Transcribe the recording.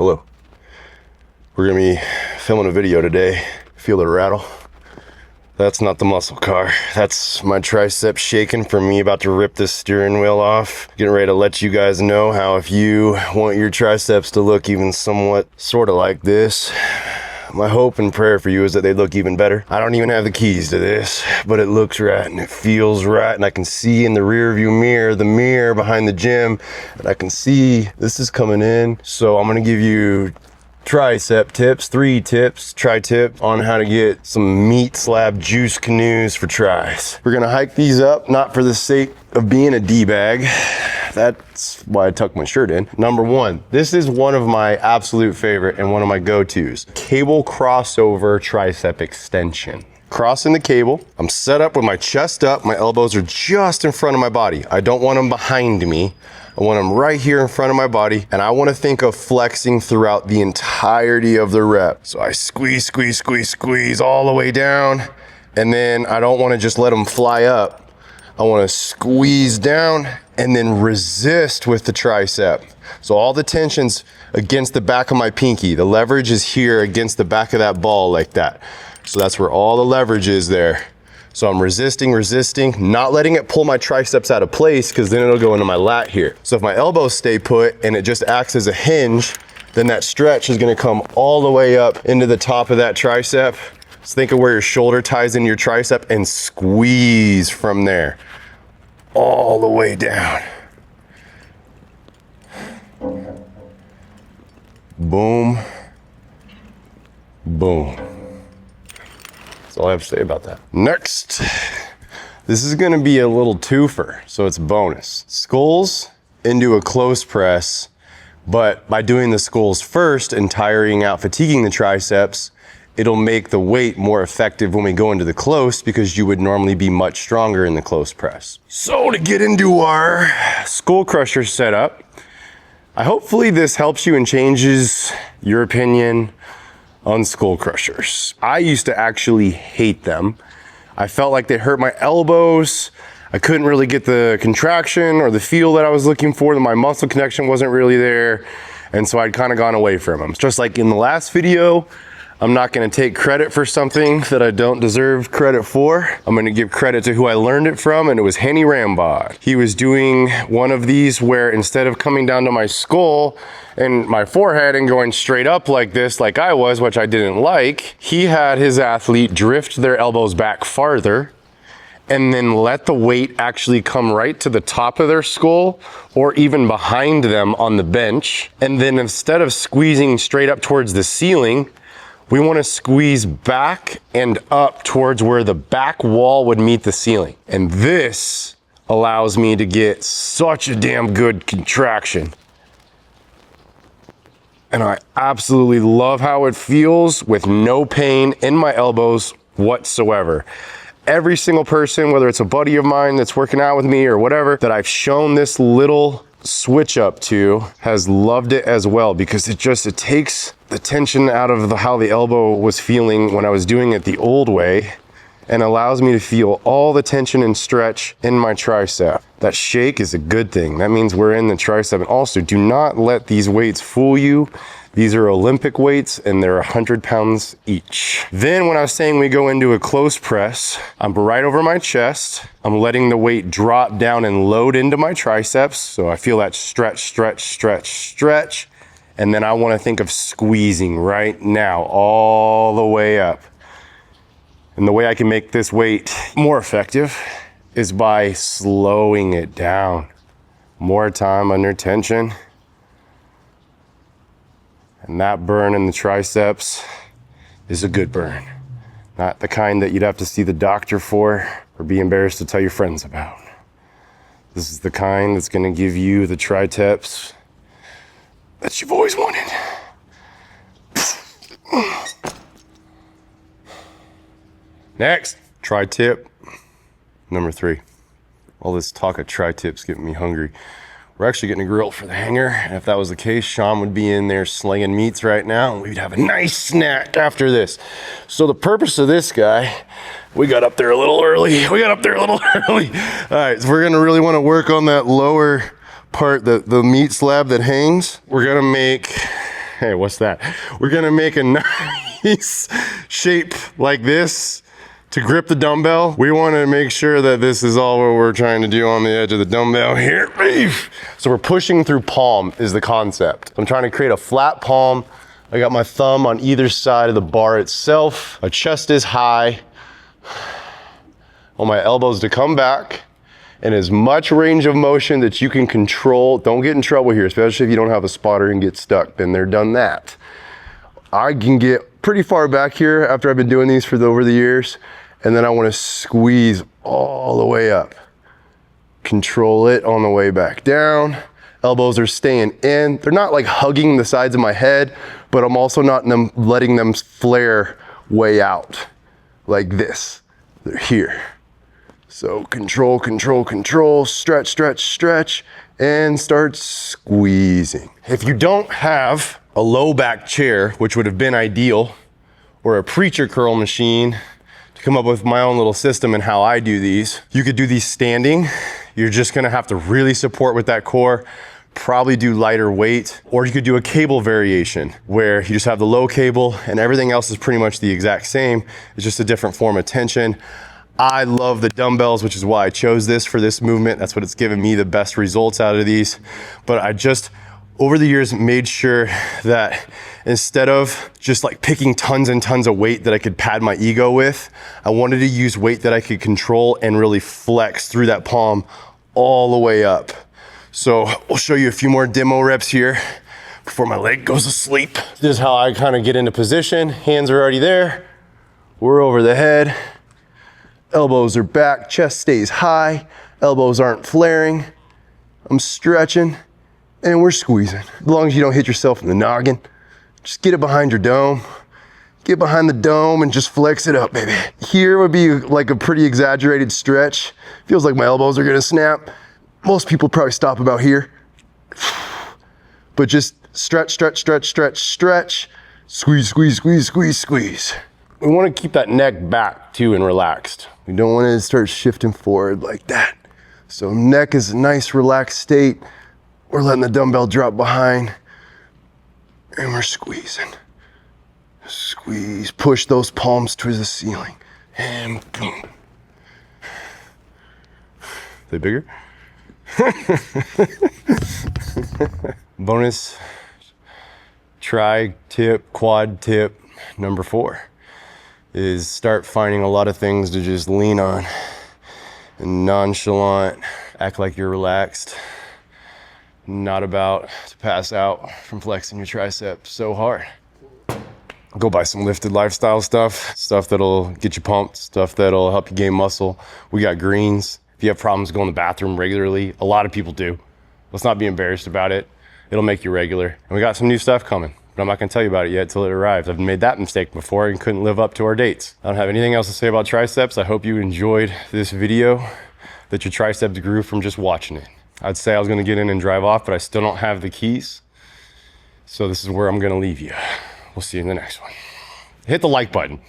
Hello. We're gonna be filming a video today. Feel the rattle? That's not the muscle car. That's my tricep shaking for me about to rip this steering wheel off. Getting ready to let you guys know how if you want your triceps to look even somewhat sort of like this, my hope and prayer for you is that they look even better. I don't even have the keys to this, but it looks right and it feels right. And I can see in the rear view mirror, the mirror behind the gym, and I can see this is coming in. So I'm gonna give you tricep tips, 3 tips, tri-tip on how to get some meat slab juice canoes for tris. We're gonna hike these up, not for the sake of being a D-bag. That's why I tucked my shirt in. Number 1, this is one of my absolute favorite and one of my go-tos. Cable crossover tricep extension. Crossing the cable, I'm set up with my chest up, my elbows are just in front of my body. I don't want them behind me. I want them right here in front of my body, and I want to think of flexing throughout the entirety of the rep. So I squeeze, squeeze, squeeze, squeeze all the way down, and then I don't want to just let them fly up. I want to squeeze down and then resist with the tricep. So all the tension's against the back of my pinky. The leverage is here against the back of that ball like that. So that's where all the leverage is there. So I'm resisting, not letting it pull my triceps out of place because then it'll go into my lat here. So if my elbows stay put and it just acts as a hinge, then that stretch is gonna come all the way up into the top of that tricep. So think of where your shoulder ties into your tricep and squeeze from there, all the way down. Boom, boom. That's all I have to say about that. Next, this is gonna be a little twofer, so it's bonus. Skulls into a close press, but by doing the skulls first and tiring out, fatiguing the triceps, it'll make the weight more effective when we go into the close because you would normally be much stronger in the close press. So to get into our skull crusher setup, hopefully this helps you and changes your opinion on skull crushers. I used to actually hate them. I felt like they hurt my elbows. I couldn't really get the contraction or the feel that I was looking for. My muscle connection wasn't really there. And so I'd kind of gone away from them. Just like in the last video, I'm not gonna take credit for something that I don't deserve credit for. I'm gonna give credit to who I learned it from, and it was Henny Rambod. He was doing one of these where instead of coming down to my skull and my forehead and going straight up like this, like I was, which I didn't like, he had his athlete drift their elbows back farther and then let the weight actually come right to the top of their skull or even behind them on the bench. And then instead of squeezing straight up towards the ceiling, we want to squeeze back and up towards where the back wall would meet the ceiling. And this allows me to get such a damn good contraction. And I absolutely love how it feels with no pain in my elbows whatsoever. Every single person, whether it's a buddy of mine that's working out with me or whatever, that I've shown this little switch up to has loved it as well, because it takes the tension out of how the elbow was feeling when I was doing it the old way and allows me to feel all the tension and stretch in my tricep. That shake is a good thing. That means we're in the tricep. And also, do not let these weights fool you. These are Olympic weights and they're 100 pounds each. Then when I was saying we go into a close press, I'm right over my chest. I'm letting the weight drop down and load into my triceps. So I feel that stretch, stretch, stretch, stretch. And then I want to think of squeezing right now all the way up. And the way I can make this weight more effective is by slowing it down. More time under tension. And that burn in the triceps is a good burn. Not the kind that you'd have to see the doctor for or be embarrassed to tell your friends about. This is the kind that's gonna give you the triceps that you've always wanted. Next, tri-tip number 3. All this talk of tri-tips getting me hungry. We're actually getting a grill for the hangar, and if that was the case, Sean would be in there slinging meats right now, and we'd have a nice snack after this. So the purpose of this guy, we got up there a little early. All right, so we're gonna really wanna work on that lower part, the meat slab that hangs. We're gonna make Hey, what's that? We're gonna make a nice shape like this to grip the dumbbell. We wanna make sure that this is all what we're trying to do on the edge of the dumbbell here. So we're pushing through palm is the concept. I'm trying to create a flat palm. I got my thumb on either side of the bar itself. My chest is high. I want my elbows to come back and as much range of motion that you can control. Don't get in trouble here, especially if you don't have a spotter and get stuck. Been there, done that. I can get pretty far back here after I've been doing these for over the years, and then I want to squeeze all the way up. Control it on the way back down. Elbows are staying in. They're not like hugging the sides of my head, but I'm also not letting them flare way out like this. They're here. So control, control, control, stretch, stretch, stretch, and start squeezing. If you don't have a low back chair, which would have been ideal, or a preacher curl machine to come up with my own little system and how I do these, you could do these standing. You're just gonna have to really support with that core, probably do lighter weight, or you could do a cable variation where you just have the low cable and everything else is pretty much the exact same. It's just a different form of tension. I love the dumbbells, which is why I chose this for this movement. That's what it's given me the best results out of these. But I just, over the years, made sure that instead of just like picking tons and tons of weight that I could pad my ego with, I wanted to use weight that I could control and really flex through that palm all the way up. So we'll show you a few more demo reps here before my leg goes to sleep. This is how I kind of get into position. Hands are already there. We're over the head. Elbows are back, chest stays high, elbows aren't flaring. I'm stretching and we're squeezing. As long as you don't hit yourself in the noggin, just get it behind your dome. Get behind the dome and just flex it up, baby. Here would be like a pretty exaggerated stretch. Feels like my elbows are gonna snap. Most people probably stop about here. But just stretch, stretch, stretch, stretch, stretch. Squeeze, squeeze, squeeze, squeeze, squeeze. We wanna keep that neck back too and relaxed. We don't want to start shifting forward like that. So neck is a nice relaxed state. We're letting the dumbbell drop behind and we're squeezing. Squeeze, push those palms towards the ceiling and boom. They bigger? Bonus tri-tip, quad tip number 4. Is start finding a lot of things to just lean on and nonchalant, act like you're relaxed, not about to pass out from flexing your triceps so hard. Go buy some lifted lifestyle stuff that'll get you pumped, stuff that'll help you gain muscle. We got greens. If you have problems going to the bathroom regularly, a lot of people do. Let's not be embarrassed about it. It'll make you regular. And we got some new stuff coming. But I'm not gonna tell you about it yet till it arrives. I've made that mistake before and couldn't live up to our dates. I don't have anything else to say about triceps. I hope you enjoyed this video, that your triceps grew from just watching it. I'd say I was gonna get in and drive off, but I still don't have the keys. So this is where I'm gonna leave you. We'll see you in the next one. Hit the like button.